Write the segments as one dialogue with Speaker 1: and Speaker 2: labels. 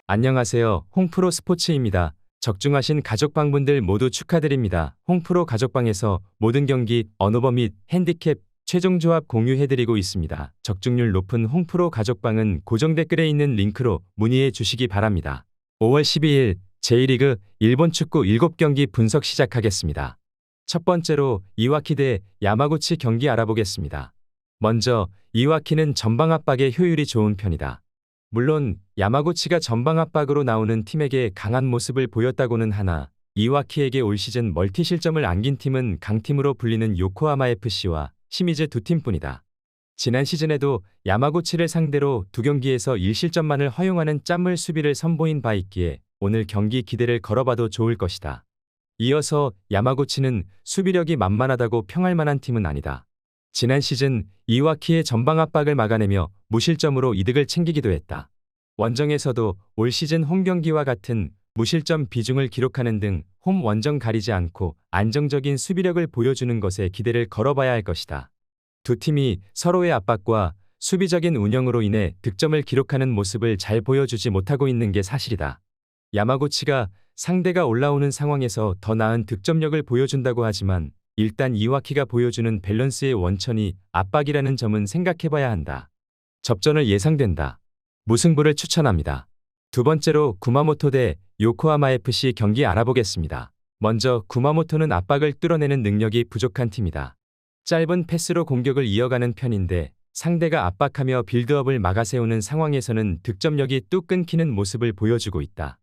Speaker 1: 안녕하세요. 홍프로 스포츠입니다. 적중하신 가족방분들 모두 축하드립니다. 홍프로 가족방에서 모든 경기, 언오버 및 핸디캡, 최종 조합 공유해드리고 있습니다. 적중률 높은 홍프로 가족방은 고정 댓글에 있는 링크로 문의해 주시기 바랍니다. 5월 12일 J리그 일본 축구 7경기 분석 시작하겠습니다. 첫 번째로 이와키 대 야마구치 경기 알아보겠습니다. 먼저 이와키는 전방 압박에 효율이 좋은 편이다. 물론 야마구치가 전방 압박으로 나오는 팀에게 강한 모습을 보였다고는 하나 이와키에게 올 시즌 멀티 실점을 안긴 팀은 강팀으로 불리는 요코하마 FC와 시미즈 두 팀뿐이다. 지난 시즌에도 야마구치를 상대로 두 경기에서 1실점만을 허용하는 짠물 수비를 선보인 바 있기에 오늘 경기 기대를 걸어봐도 좋을 것이다. 이어서 야마구치는 수비력이 만만하다고 평할 만한 팀은 아니다. 지난 시즌 이와키의 전방 압박을 막아내며 무실점으로 이득을 챙기기도 했다. 원정에서도 올 시즌 홈경기와 같은 무실점 비중을 기록하는 등 홈 원정 가리지 않고 안정적인 수비력을 보여주는 것에 기대를 걸어봐야 할 것이다. 두 팀이 서로의 압박과 수비적인 운영으로 인해 득점을 기록하는 모습을 잘 보여주지 못하고 있는 게 사실이다. 야마구치가 상대가 올라오는 상황에서 더 나은 득점력을 보여준다고 하지만 일단 이와키가 보여주는 밸런스의 원천이 압박이라는 점은 생각해봐야 한다. 접전을 예상된다. 무승부를 추천합니다. 두 번째로 구마모토 대 요코하마 FC 경기 알아보겠습니다. 먼저 구마모토는 압박을 뚫어내는 능력이 부족한 팀이다. 짧은 패스로 공격을 이어가는 편인데 상대가 압박하며 빌드업을 막아세우는 상황에서는 득점력이 뚝 끊기는 모습을 보여주고 있다.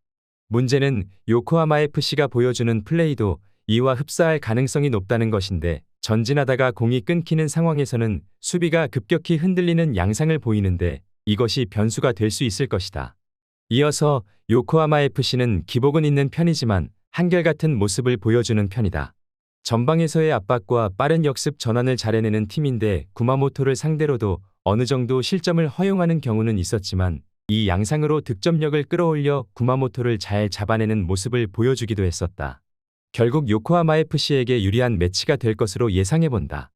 Speaker 1: 문제는 요코하마 FC가 보여주는 플레이도 이와 흡사할 가능성이 높다는 것인데 전진하다가 공이 끊기는 상황에서는 수비가 급격히 흔들리는 양상을 보이는데 이것이 변수가 될 수 있을 것이다. 이어서 요코하마 FC는 기복은 있는 편이지만 한결같은 모습을 보여주는 편이다. 전방에서의 압박과 빠른 역습 전환을 잘 해내는 팀인데 구마모토를 상대로도 어느 정도 실점을 허용하는 경우는 있었지만 이 양상으로 득점력을 끌어올려 구마모토를 잘 잡아내는 모습을 보여주기도 했었다. 결국 요코하마 FC에게 유리한 매치가 될 것으로 예상해본다.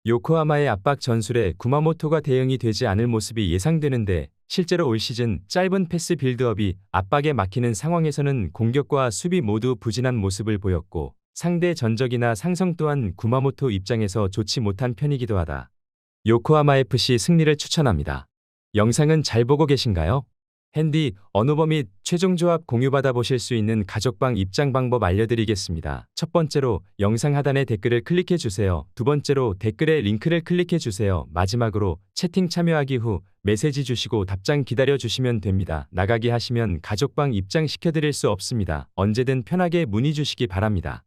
Speaker 1: 요코하마의 압박 전술에 구마모토가 대응이 되지 않을 모습이 예상되는데 실제로 올 시즌 짧은 패스 빌드업이 압박에 막히는 상황에서는 공격과 수비 모두 부진한 모습을 보였고 상대 전적이나 상성 또한 구마모토 입장에서 좋지 못한 편이기도 하다. 요코하마 FC 승리를 추천합니다. 영상은 잘 보고 계신가요? 핸디, 언오버 및 최종 조합 공유받아 보실 수 있는 가족방 입장 방법 알려드리겠습니다. 첫 번째로 영상 하단에 댓글을 클릭해 주세요. 두 번째로 댓글에 링크를 클릭해 주세요. 마지막으로 채팅 참여하기 후 메시지 주시고 답장 기다려 주시면 됩니다. 나가기 하시면 가족방 입장 시켜드릴 수 없습니다. 언제든 편하게 문의 주시기 바랍니다.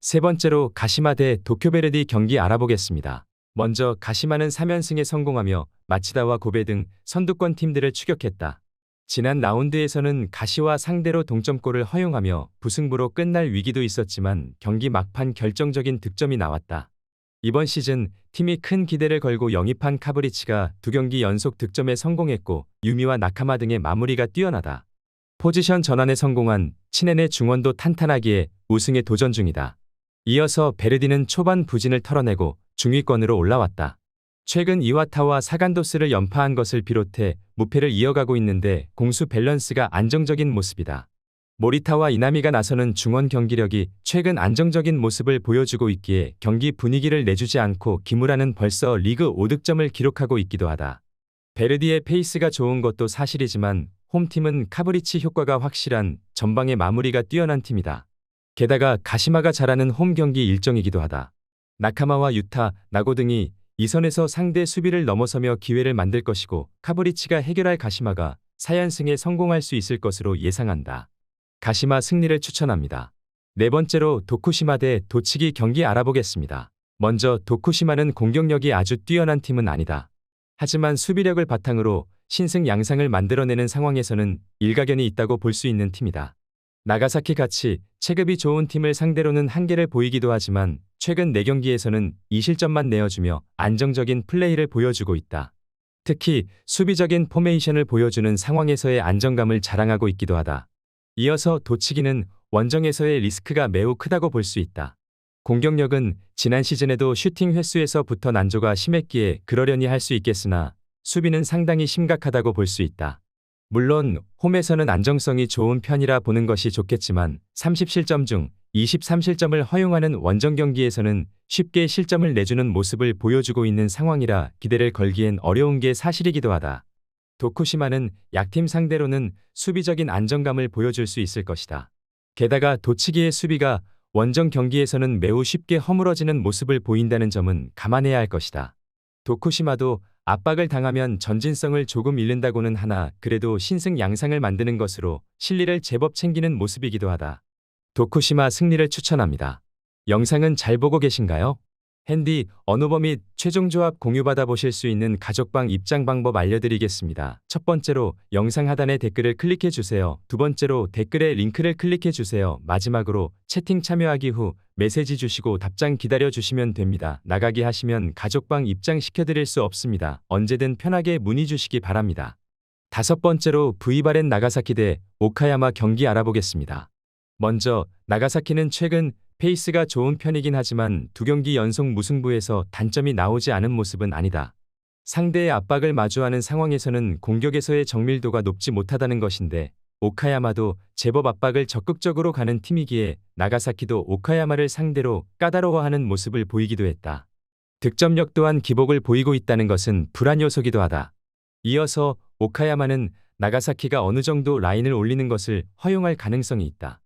Speaker 1: 세 번째로 가시마 대 도쿄베르디 경기 알아보겠습니다. 먼저 가시마는 3연승에 성공하며 마치다와 고베 등 선두권 팀들을 추격했다. 지난 라운드에서는 가시와 상대로 동점골을 허용하며 부승부로 끝날 위기도 있었지만 경기 막판 결정적인 득점이 나왔다. 이번 시즌 팀이 큰 기대를 걸고 영입한 카브리치가 두 경기 연속 득점에 성공했고 유미와 나카마 등의 마무리가 뛰어나다. 포지션 전환에 성공한 친엔의 중원도 탄탄하기에 우승에 도전 중이다. 이어서 베르디는 초반 부진을 털어내고 중위권으로 올라왔다. 최근 이와타와 사간도스를 연파한 것을 비롯해 무패를 이어가고 있는데 공수 밸런스가 안정적인 모습이다. 모리타와 이나미가 나서는 중원 경기력이 최근 안정적인 모습을 보여주고 있기에 경기 분위기를 내주지 않고 기무라는 벌써 리그 5득점을 기록하고 있기도 하다. 베르디의 페이스가 좋은 것도 사실이지만 홈팀은 카브리치 효과가 확실한 전방의 마무리가 뛰어난 팀이다. 게다가 가시마가 잘하는 홈 경기 일정이기도 하다. 나카마와 유타, 나고 등이 이 선에서 상대 수비를 넘어서며 기회를 만들 것이고 카브리치가 해결할 가시마가 4연승에 성공할 수 있을 것으로 예상한다. 가시마 승리를 추천합니다. 네 번째로 도쿠시마 대 도치기 경기 알아보겠습니다. 먼저 도쿠시마는 공격력이 아주 뛰어난 팀은 아니다. 하지만 수비력을 바탕으로 신승 양상을 만들어내는 상황에서는 일가견이 있다고 볼 수 있는 팀이다. 나가사키 같이 체급이 좋은 팀을 상대로는 한계를 보이기도 하지만 최근 4경기에서는 2실점만 내어주며 안정적인 플레이를 보여주고 있다. 특히 수비적인 포메이션을 보여주는 상황에서의 안정감을 자랑하고 있기도 하다. 이어서 도치기는 원정에서의 리스크가 매우 크다고 볼 수 있다. 공격력은 지난 시즌에도 슈팅 횟수에서부터 난조가 심했기에 그러려니 할 수 있겠으나 수비는 상당히 심각하다고 볼 수 있다. 물론 홈에서는 안정성이 좋은 편이라 보는 것이 좋겠지만 30실점 중 23실점을 허용하는 원정 경기에서는 쉽게 실점을 내주는 모습을 보여주고 있는 상황이라 기대를 걸기엔 어려운 게 사실이기도 하다. 도쿠시마는 약팀 상대로는 수비적인 안정감을 보여줄 수 있을 것이다. 게다가 도치기의 수비가 원정 경기에서는 매우 쉽게 허물어지는 모습을 보인다는 점은 감안해야 할 것이다. 도쿠시마도 압박을 당하면 전진성을 조금 잃는다고는 하나 그래도 신승 양상을 만드는 것으로 실리를 제법 챙기는 모습이기도 하다. 도쿠시마 승리를 추천합니다. 영상은 잘 보고 계신가요? 핸디, 언오버 및 최종 조합 공유받아 보실 수 있는 가족방 입장 방법 알려드리겠습니다. 첫 번째로 영상 하단에 댓글을 클릭해 주세요. 두 번째로 댓글에 링크를 클릭해 주세요. 마지막으로 채팅 참여하기 후 메시지 주시고 답장 기다려 주시면 됩니다. 나가기 하시면 가족방 입장 시켜드릴 수 없습니다. 언제든 편하게 문의 주시기 바랍니다. 다섯 번째로 V바렌 나가사키 대 오카야마 경기 알아보겠습니다. 먼저 나가사키는 최근 페이스가 좋은 편이긴 하지만 두 경기 연속 무승부에서 단점이 나오지 않은 모습은 아니다. 상대의 압박을 마주하는 상황에서는 공격에서의 정밀도가 높지 못하다는 것인데 오카야마도 제법 압박을 적극적으로 가는 팀이기에 나가사키도 오카야마를 상대로 까다로워하는 모습을 보이기도 했다. 득점력 또한 기복을 보이고 있다는 것은 불안 요소기도 하다. 이어서 오카야마는 나가사키가 어느 정도 라인을 올리는 것을 허용할 가능성이 있다.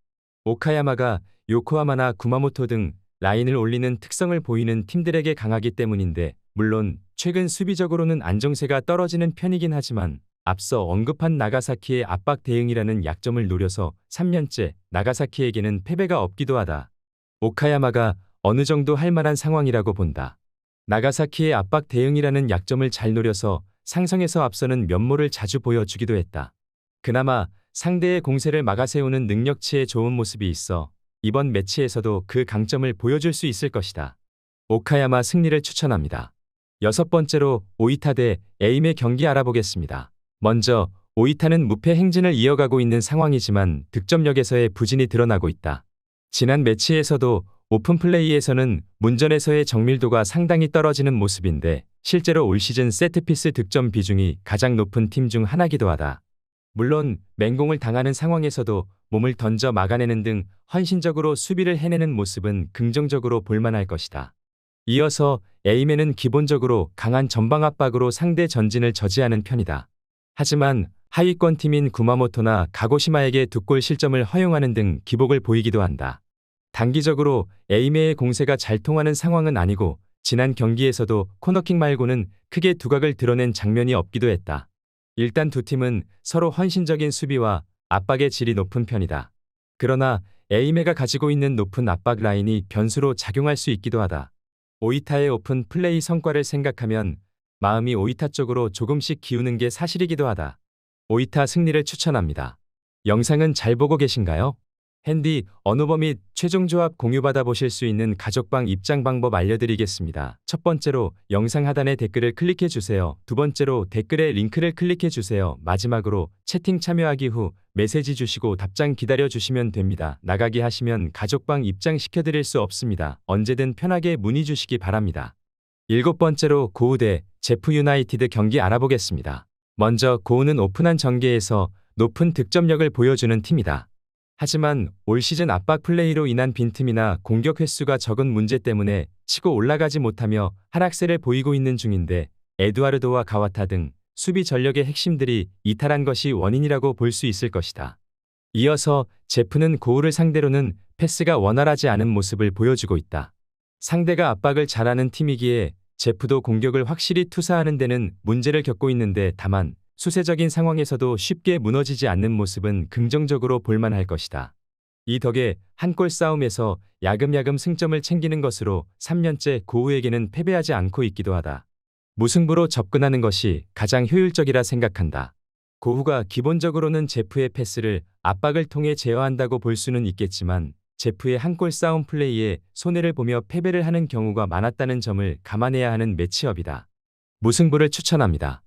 Speaker 1: 오카야마가 요코하마나 구마모토 등 라인을 올리는 특성을 보이는 팀들에게 강하기 때문인데 물론 최근 수비적으로는 안정세가 떨어지는 편이긴 하지만 앞서 언급한 나가사키의 압박 대응이라는 약점을 노려서 3년째 나가사키에게는 패배가 없기도 하다. 오카야마가 어느 정도 할 만한 상황이라고 본다. 나가사키의 압박 대응이라는 약점을 잘 노려서 상성에서 앞서는 면모를 자주 보여주기도 했다. 그나마 상대의 공세를 막아세우는 능력치에 좋은 모습이 있어 이번 매치에서도 그 강점을 보여줄 수 있을 것이다. 오카야마 승리를 추천합니다. 여섯 번째로 오이타 대 에임의 경기 알아보겠습니다. 먼저 오이타는 무패 행진을 이어가고 있는 상황이지만 득점력에서의 부진이 드러나고 있다. 지난 매치에서도 오픈 플레이에서는 문전에서의 정밀도가 상당히 떨어지는 모습인데 실제로 올 시즌 세트피스 득점 비중이 가장 높은 팀 중 하나기도 하다. 물론 맹공을 당하는 상황에서도 몸을 던져 막아내는 등 헌신적으로 수비를 해내는 모습은 긍정적으로 볼만할 것이다. 이어서 에임에는 기본적으로 강한 전방 압박으로 상대 전진을 저지하는 편이다. 하지만 하위권 팀인 구마모토나 가고시마에게 두 골 실점을 허용하는 등 기복을 보이기도 한다. 단기적으로 에이메의 공세가 잘 통하는 상황은 아니고 지난 경기에서도 코너킥 말고는 크게 두각을 드러낸 장면이 없기도 했다. 일단 두 팀은 서로 헌신적인 수비와 압박의 질이 높은 편이다. 그러나 에이메가 가지고 있는 높은 압박 라인이 변수로 작용할 수 있기도 하다. 오이타의 오픈 플레이 성과를 생각하면 마음이 오이타 쪽으로 조금씩 기우는 게 사실이기도 하다. 오이타 승리를 추천합니다. 영상은 잘 보고 계신가요? 핸디, 언오버 및 최종 조합 공유받아 보실 수 있는 가족방 입장 방법 알려드리겠습니다. 첫 번째로 영상 하단에 댓글을 클릭해 주세요. 두 번째로 댓글에 링크를 클릭해 주세요. 마지막으로 채팅 참여하기 후 메시지 주시고 답장 기다려 주시면 됩니다. 나가기 하시면 가족방 입장 시켜드릴 수 없습니다. 언제든 편하게 문의 주시기 바랍니다. 일곱 번째로 고우 대 제프 유나이티드 경기 알아보겠습니다. 먼저 고우는 오픈한 전개에서 높은 득점력을 보여주는 팀이다. 하지만 올 시즌 압박 플레이로 인한 빈틈이나 공격 횟수가 적은 문제 때문에 치고 올라가지 못하며 하락세를 보이고 있는 중인데 에두아르도와 가와타 등 수비 전력의 핵심들이 이탈한 것이 원인이라고 볼 수 있을 것이다. 이어서 제프는 고우를 상대로는 패스가 원활하지 않은 모습을 보여주고 있다. 상대가 압박을 잘하는 팀이기에 제프도 공격을 확실히 투사하는 데는 문제를 겪고 있는데 다만 수세적인 상황에서도 쉽게 무너지지 않는 모습은 긍정적으로 볼만할 것이다. 이 덕에 한 골 싸움에서 야금야금 승점을 챙기는 것으로 3년째 고우에게는 패배하지 않고 있기도 하다. 무승부로 접근하는 것이 가장 효율적이라 생각한다. 고우가 기본적으로는 제프의 패스를 압박을 통해 제어한다고 볼 수는 있겠지만 제프의 한 골 싸움 플레이에 손해를 보며 패배를 하는 경우가 많았다는 점을 감안해야 하는 매치업이다. 무승부를 추천합니다.